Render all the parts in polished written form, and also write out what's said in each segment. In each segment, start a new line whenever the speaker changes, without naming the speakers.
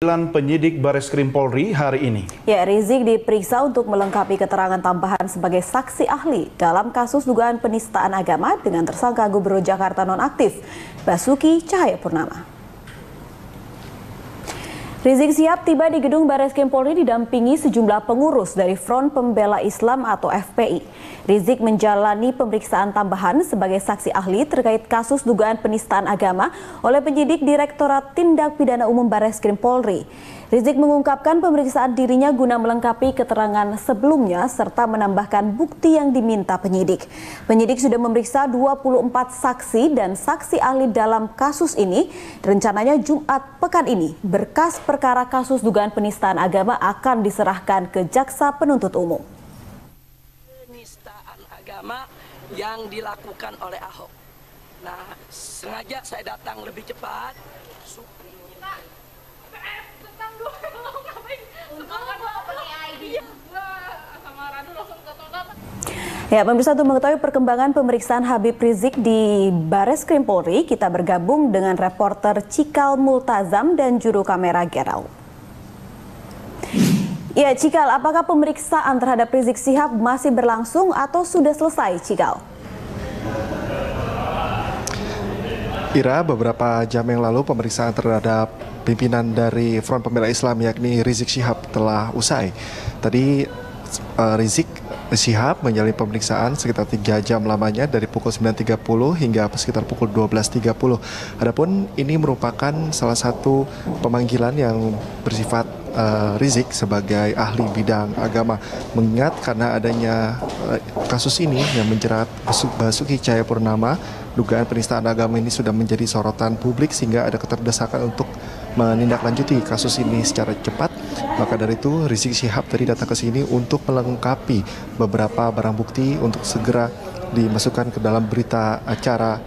Penyidik Bareskrim Polri hari ini.
Ya, Rizik diperiksa untuk melengkapi keterangan tambahan sebagai saksi ahli dalam kasus dugaan penistaan agama dengan tersangka Gubernur Jakarta nonaktif Basuki Cahayapurnama. Rizik Syihab tiba di gedung Bareskrim Polri didampingi sejumlah pengurus dari Front Pembela Islam atau FPI. Rizik menjalani pemeriksaan tambahan sebagai saksi ahli terkait kasus dugaan penistaan agama oleh penyidik Direktorat Tindak Pidana Umum Bareskrim Polri. Rizik mengungkapkan pemeriksaan dirinya guna melengkapi keterangan sebelumnya serta menambahkan bukti yang diminta penyidik. Penyidik sudah memeriksa 24 saksi dan saksi ahli dalam kasus ini. Rencananya Jumat pekan ini berkas perkara kasus dugaan penistaan agama akan diserahkan ke Jaksa Penuntut Umum.
Penistaan agama yang dilakukan oleh Ahok. Nah, sengaja saya datang lebih cepat.
Ya, pemirsa, untuk mengetahui perkembangan pemeriksaan Habib Rizik di Bareskrim Polri, kita bergabung dengan reporter Cikal Multazam dan juru kamera Gerald. Ya, Cikal, apakah pemeriksaan terhadap Rizik Syihab masih berlangsung atau sudah selesai, Cikal?
Ira, beberapa jam yang lalu pemeriksaan terhadap pimpinan dari Front Pembela Islam yakni Rizik Syihab telah usai. Tadi Rizik Syihab menjalani pemeriksaan sekitar 3 jam lamanya dari pukul 9.30 hingga sekitar pukul 12.30. Adapun ini merupakan salah satu pemanggilan yang bersifat Rizik sebagai ahli bidang agama, mengingat karena adanya kasus ini yang menjerat Basuki Cahayapurnama, dugaan penistaan agama ini sudah menjadi sorotan publik sehingga ada keterdesakan untuk menindaklanjuti kasus ini secara cepat. Maka dari itu Rizik Syihab tadi datang ke sini untuk melengkapi beberapa barang bukti untuk segera dimasukkan ke dalam berita acara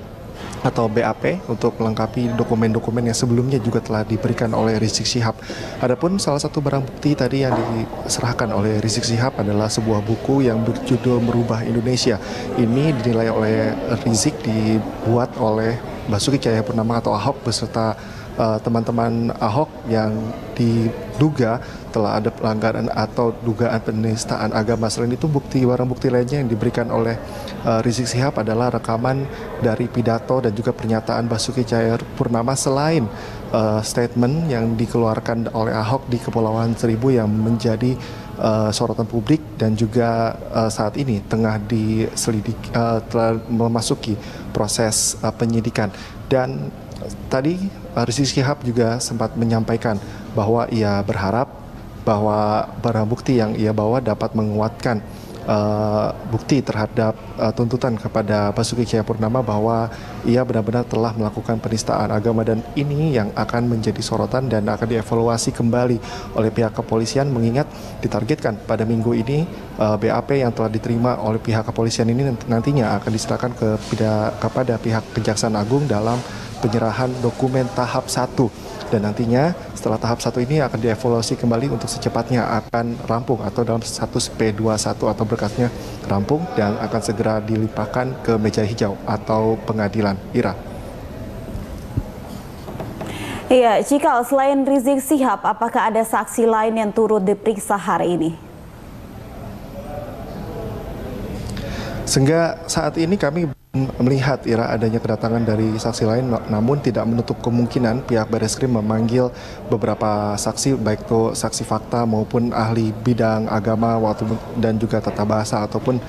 atau BAP untuk melengkapi dokumen-dokumen yang sebelumnya juga telah diberikan oleh Rizik Syihab. Adapun salah satu barang bukti tadi yang diserahkan oleh Rizik Syihab adalah sebuah buku yang berjudul Merubah Indonesia. Ini dinilai oleh Rizik dibuat oleh Basuki Cahayapurnama atau Ahok beserta teman-teman Ahok yang diduga telah ada pelanggaran atau dugaan penistaan agama. Selain itu barang bukti lainnya yang diberikan oleh Rizik Syihab adalah rekaman dari pidato dan juga pernyataan Basuki Cahayapurnama selain statement yang dikeluarkan oleh Ahok di Kepulauan Seribu yang menjadi sorotan publik dan juga saat ini tengah diselidiki, telah memasuki proses penyidikan. Dan tadi Rizik Syihab juga sempat menyampaikan bahwa ia berharap bahwa barang bukti yang ia bawa dapat menguatkan bukti terhadap tuntutan kepada Basuki Cahayapurnama bahwa ia benar-benar telah melakukan penistaan agama, dan ini yang akan menjadi sorotan dan akan dievaluasi kembali oleh pihak kepolisian, mengingat ditargetkan pada minggu ini BAP yang telah diterima oleh pihak kepolisian ini nantinya akan diserahkan kepada pihak Kejaksaan Agung dalam penyerahan dokumen tahap 1. Dan nantinya setelah tahap 1 ini akan dievaluasi kembali untuk secepatnya akan rampung atau dalam status P21 atau berkasnya rampung dan akan segera dilimpahkan ke meja hijau atau pengadilan. Ira.
Iya, Cikal, selain Rizik Syihab, apakah ada saksi lain yang turut diperiksa hari ini?
Sehingga saat ini kami melihat adanya kedatangan dari saksi lain, namun tidak menutup kemungkinan pihak Bareskrim memanggil beberapa saksi, baik itu saksi fakta maupun ahli bidang agama dan juga tata bahasa ataupun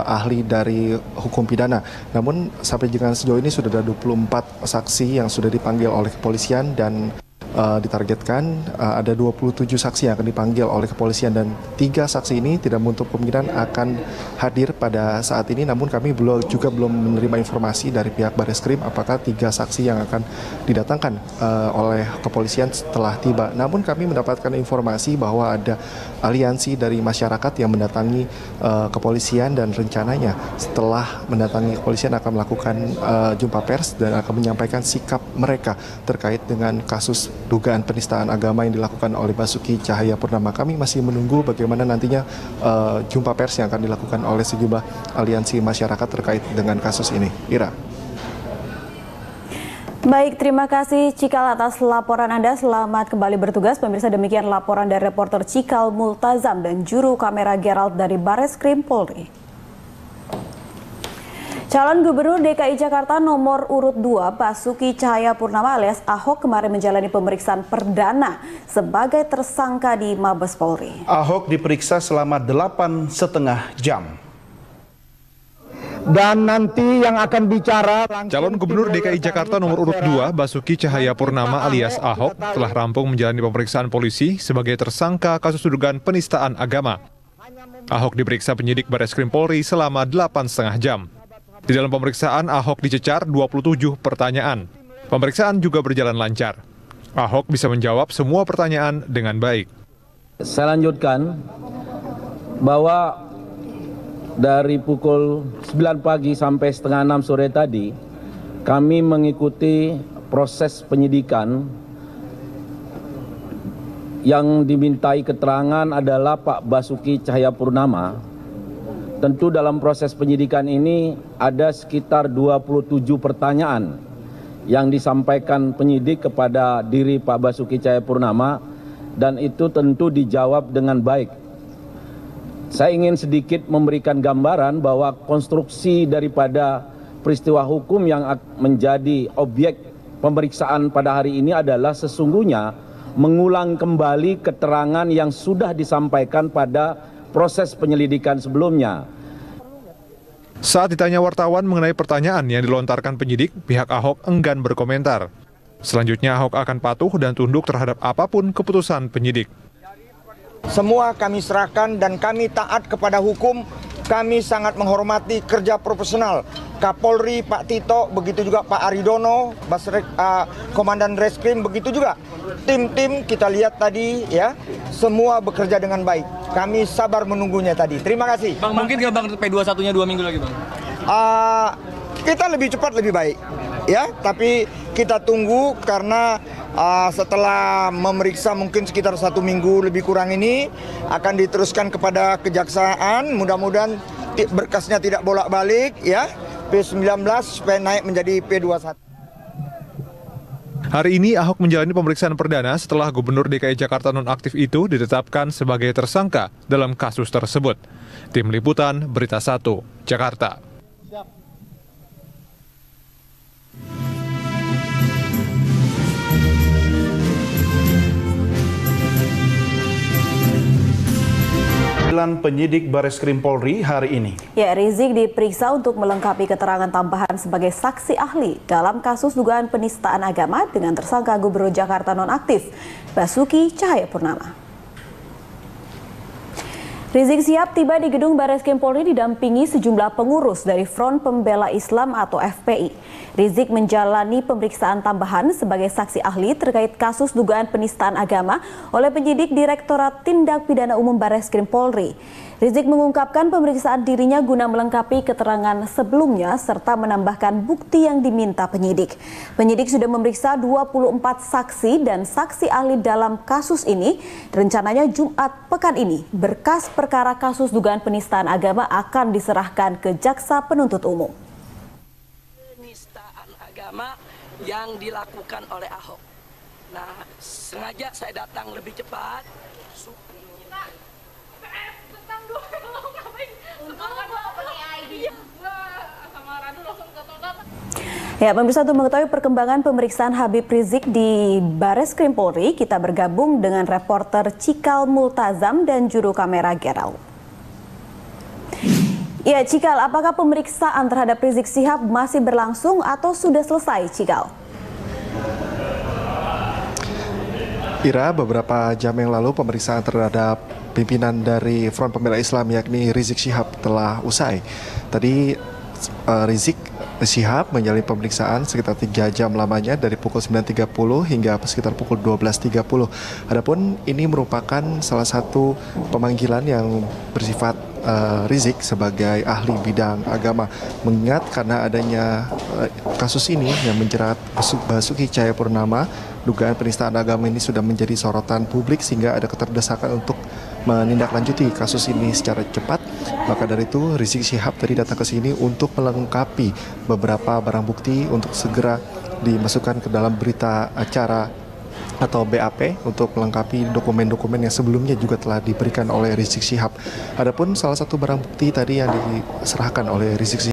ahli dari hukum pidana. Namun sampai dengan sejauh ini sudah ada 24 saksi yang sudah dipanggil oleh kepolisian, dan ditargetkan ada 27 saksi yang akan dipanggil oleh kepolisian, dan 3 saksi ini tidak menutup kemungkinan akan hadir pada saat ini. Namun kami juga belum menerima informasi dari pihak Bareskrim apakah 3 saksi yang akan didatangkan oleh kepolisian setelah tiba. Namun kami mendapatkan informasi bahwa ada aliansi dari masyarakat yang mendatangi kepolisian, dan rencananya setelah mendatangi kepolisian akan melakukan jumpa pers dan akan menyampaikan sikap mereka terkait dengan kasus dugaan penistaan agama yang dilakukan oleh Basuki Cahayapurnama. Kami masih menunggu bagaimana nantinya jumpa pers yang akan dilakukan oleh sejumlah aliansi masyarakat terkait dengan kasus ini. Ira.
Baik, terima kasih Cikal atas laporan Anda. Selamat kembali bertugas. Pemirsa, demikian laporan dari reporter Cikal Multazam dan juru kamera Gerald dari Bareskrim Polri. Calon Gubernur DKI Jakarta nomor urut 2 Basuki Cahayapurnama alias Ahok kemarin menjalani pemeriksaan perdana sebagai tersangka di Mabes Polri.
Ahok diperiksa selama 8,5 jam.
Dan nanti yang akan bicara
Calon Gubernur DKI Jakarta nomor urut 2 Basuki Cahayapurnama alias Ahok telah rampung menjalani pemeriksaan polisi sebagai tersangka kasus dugaan penistaan agama. Ahok diperiksa penyidik Bareskrim Polri selama 8,5 jam. Di dalam pemeriksaan Ahok dicecar 27 pertanyaan. Pemeriksaan juga berjalan lancar. Ahok bisa menjawab semua pertanyaan dengan baik.
saya lanjutkan bahwa dari pukul 9 pagi sampai setengah 6 sore tadi, kami mengikuti proses penyidikan. Yang dimintai keterangan adalah Pak Basuki Cahayapurnama. Tentu dalam proses penyidikan ini ada sekitar 27 pertanyaan yang disampaikan penyidik kepada diri Pak Basuki Cahayapurnama, dan itu tentu dijawab dengan baik. Saya ingin sedikit memberikan gambaran bahwa konstruksi daripada peristiwa hukum yang menjadi objek pemeriksaan pada hari ini adalah sesungguhnya mengulang kembali keterangan yang sudah disampaikan pada proses penyelidikan sebelumnya.
Saat ditanya wartawan mengenai pertanyaan yang dilontarkan penyidik, pihak Ahok enggan berkomentar. Selanjutnya Ahok akan patuh dan tunduk terhadap apapun keputusan penyidik.
Semua kami serahkan dan kami taat kepada hukum. Kami sangat menghormati kerja profesional Kapolri, Pak Tito, begitu juga Pak Aridono, Komandan Reskrim, begitu juga tim-tim kita lihat tadi ya, semua bekerja dengan baik. Kami sabar menunggunya tadi. Terima kasih.
Bang, mungkin nggak Bang P21-nya 2 minggu lagi, Bang?
Kita lebih cepat lebih baik ya, tapi kita tunggu karena setelah memeriksa mungkin sekitar 1 minggu lebih kurang ini akan diteruskan kepada kejaksaan. Mudah-mudahan berkasnya tidak bolak-balik ya, P19 supaya naik menjadi P21.
Hari ini Ahok menjalani pemeriksaan perdana setelah Gubernur DKI Jakarta nonaktif itu ditetapkan sebagai tersangka dalam kasus tersebut. Tim Liputan Berita 1, Jakarta.
Penyidik Bareskrim Polri hari ini.
Ya, Rizik diperiksa untuk melengkapi keterangan tambahan sebagai saksi ahli dalam kasus dugaan penistaan agama dengan tersangka Gubernur Jakarta nonaktif Basuki Cahayapurnama. Rizik Syihab tiba di gedung Bareskrim Polri didampingi sejumlah pengurus dari Front Pembela Islam atau FPI. Rizik menjalani pemeriksaan tambahan sebagai saksi ahli terkait kasus dugaan penistaan agama oleh penyidik Direktorat Tindak Pidana Umum Bareskrim Polri. Rizik mengungkapkan pemeriksaan dirinya guna melengkapi keterangan sebelumnya serta menambahkan bukti yang diminta penyidik. Penyidik sudah memeriksa 24 saksi dan saksi ahli dalam kasus ini. Rencananya Jumat pekan ini berkas perkara kasus dugaan penistaan agama akan diserahkan ke Jaksa Penuntut Umum.
Penistaan agama yang dilakukan oleh Ahok. Nah, sengaja saya datang lebih cepat.
Ya, pemirsa, untuk mengetahui perkembangan pemeriksaan Habib Rizik di Bareskrim Polri, kita bergabung dengan reporter Cikal Multazam dan juru kamera Gerald. Ya, Cikal, apakah pemeriksaan terhadap Rizik Syihab masih berlangsung atau sudah selesai, Cikal?
Ira, beberapa jam yang lalu pemeriksaan terhadap pimpinan dari Front Pembela Islam yakni Rizik Syihab telah usai. Tadi Rizik Syihab menjalani pemeriksaan sekitar 3 jam lamanya dari pukul 9.30 hingga sekitar pukul 12.30. Adapun ini merupakan salah satu pemanggilan yang bersifat Rizik sebagai ahli bidang agama, mengingat karena adanya kasus ini yang menjerat Basuki Cahayapurnama, dugaan penistaan agama ini sudah menjadi sorotan publik sehingga ada keterdesakan untuk menindaklanjuti kasus ini secara cepat. Maka dari itu Rizik Syihab tadi datang ke sini untuk melengkapi beberapa barang bukti untuk segera dimasukkan ke dalam berita acara atau BAP untuk melengkapi dokumen-dokumen yang sebelumnya juga telah diberikan oleh Rizik Syihab. Adapun salah satu barang bukti tadi yang diserahkan oleh Rizik Syihab